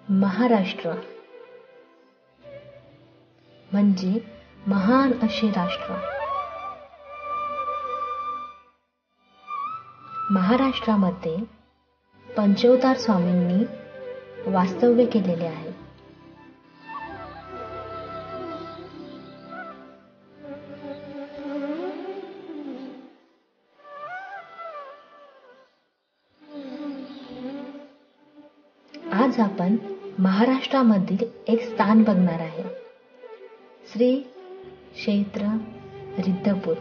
महाराष्ट्र म्हणजे महान असे राष्ट्र. महाराष्ट्रामध्ये पंचवतार स्वामींनी वास्तव्य केलेले आहे. आज आपण महाराष्ट्रामधील एक स्थान बघणार आहे, श्री क्षेत्र रिद्धपूर.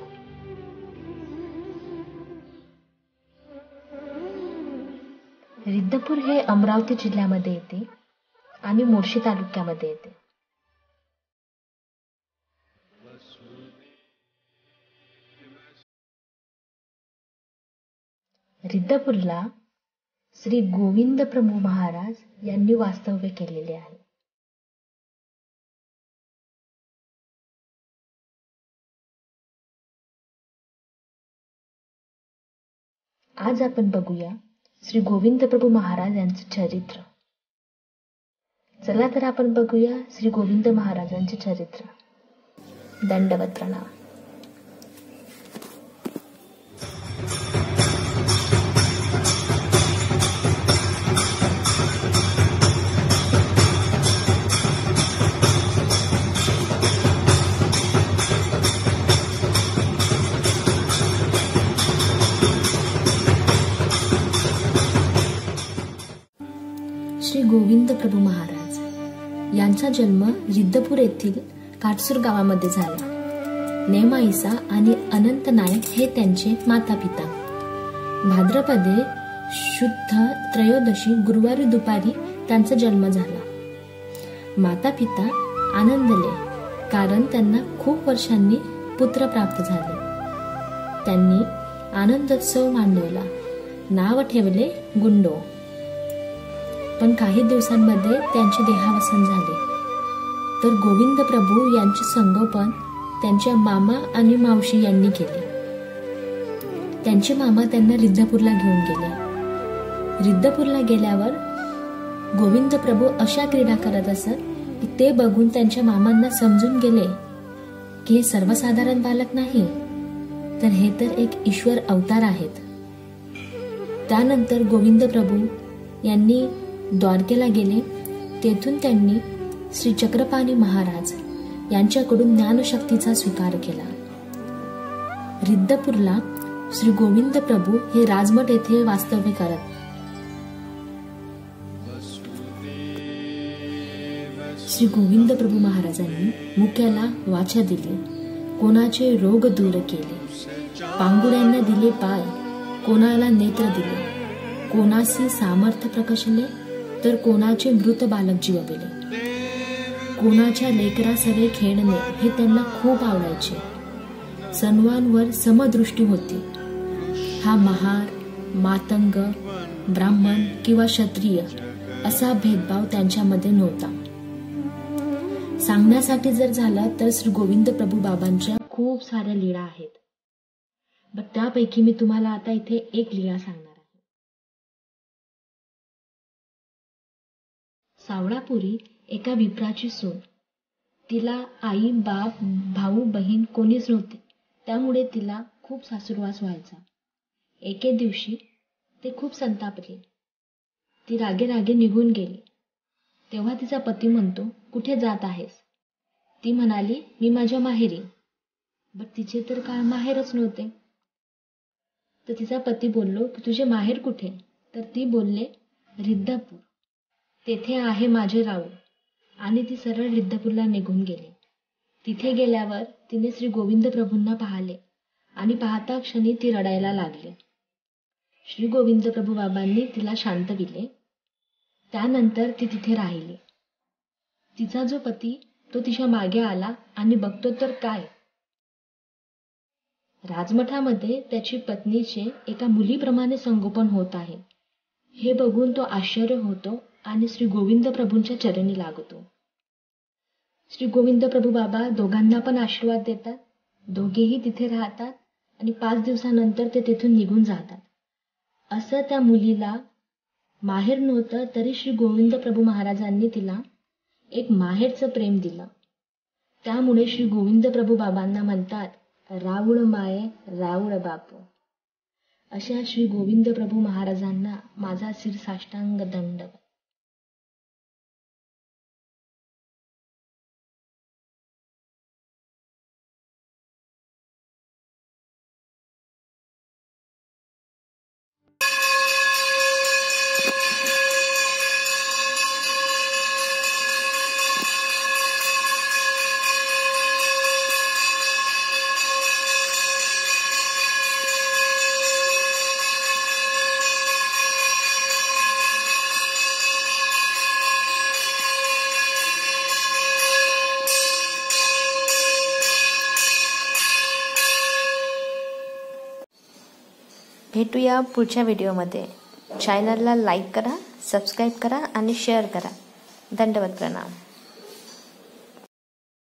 रिद्धपूर हे अमरावती जिल्ह्यामध्ये येते आणि मोर्शी तालुक्यामध्ये येते. रिद्धपूरला श्री गोविंद प्रभू महाराज यांनी वास्तव्य केलेले आहे. आज आपण बघूया श्री गोविंद प्रभू महाराज यांचे चरित्र. चला तर आपण बघूया श्री गोविंद महाराजांचे चरित्र. दंडवत प्रणाम. श्री गोविंद प्रभू महाराज यांचा जन्म रिद्धपूर येथील काटसूर गावामध्ये झाला. नेमाईसा आणि अनंत नाईक हे त्यांचे माता पिता. भाद्रपदे शुद्ध त्रयोदशी गुरुवारी दुपारी त्यांचा जन्म झाला. माता पिता आनंदले, कारण त्यांना खूप वर्षांनी पुत्र प्राप्त झाले. त्यांनी आनंदोत्सव मांडवला. नाव ठेवले गुंडो. पण काही दिवसांमध्ये त्यांचे देहावसान झाले. तर गोविंद प्रभू यांचे संगोपन त्यांच्या मामा आणि मावशी यांनी केले. त्यांचे मामा त्यांना रिद्धपूरला घेऊन गेले. रिद्धपूरला गेल्यावर गोविंद प्रभू अशा क्रीडा करत असत की ते बघून त्यांच्या मामांना समजून गेले की हे सर्वसाधारण बालक नाही, तर हे तर एक ईश्वर अवतार आहेत. त्यानंतर गोविंद प्रभू यांनी द्वारकेला गेले. तेथून त्यांनी श्री चक्रपाणी महाराज यांच्याकडून ज्ञानशक्तीचा स्वीकार केला. रिद्धपूरला श्री गोविंद प्रभू हे राजमठ येथे वास्तव्य करत. श्री गोविंद प्रभू महाराजांनी मुक्याला वाचा दिली, कोणाचे रोग दूर केले, पांगुड्यांना दिले पाय, कोणाला नेत्र दिले, कोणासी सामर्थ्य प्रकशले, तर कोणाचे मृत बालक जीवविले. कोणाच्या लेकरासवे खेळणे हे त्यांना खूप आवडायचे. सर्वांवर समदृष्टी होती. हा महार, मातंग, ब्राह्मण किंवा क्षत्रिय असा भेदभाव त्यांच्यामध्ये नव्हता. सांगण्यासाठी जर झालं तर श्री गोविंद प्रभू बाबांच्या खूप साऱ्या लीळा आहेत. पण त्यापैकी मी तुम्हाला आता इथे एक लीळा सांगणार. सावळापुरी एका विप्राची सून. तिला आई, बाप, भाऊ, बहीण कोणीच नव्हते. त्यामुळे तिला खूप सासुरवास व्हायचा. एके दिवशी ते खूप संतापले. ती रागे निघून गेली. तेव्हा तिचा पती म्हणतो, कुठे जात आहेस? ती म्हणाली, मी माझ्या माहेरी. पण तिचे तर काय माहेरच नव्हते. तर तिचा पती बोललो, तुझे माहेर कुठे? तर ती बोलले, रिद्धपूर. तेथे आहे माझे राऊळ. आणि ती सरळ रिद्धपूरला निघून गेली. तिथे गेल्यावर तिने श्री गोविंद प्रभूंना पाहिले आणि पाहता क्षणी ती रडायला लागली. श्री गोविंद प्रभू बाबांनी तिला शांतविले. त्यानंतर ती तिथे राहिली. तिचा जो पती तो तिच्या मागे आला आणि बघतो तर काय, राजमठामध्ये त्याची पत्नीचे एका मुलीप्रमाणे संगोपन होत आहे. हे बघून तो आश्चर्य होतो आणि श्री गोविंद प्रभूंच्या चरणी लागतो. श्री गोविंद प्रभू बाबा दोघांना पण आशीर्वाद देतात. दोघेही तिथे राहतात आणि 5 दिवसानंतर ते तिथून निघून जातात. असं त्या मुलीला माहेर नव्हतं तरी श्री गोविंद प्रभू महाराजांनी तिला एक माहेरचं प्रेम दिलं. त्यामुळे श्री गोविंद प्रभू बाबांना म्हणतात, राऊळ माये राऊळ बापू. अशा श्री गोविंद प्रभू महाराजांना माझा शिरसाष्टांग दंडवत. भेटूया पुढच्या व्हिडिओमध्ये. चॅनलला लाईक करा, सबस्क्राईब करा आणि शेअर करा. दंडवत प्रणाम.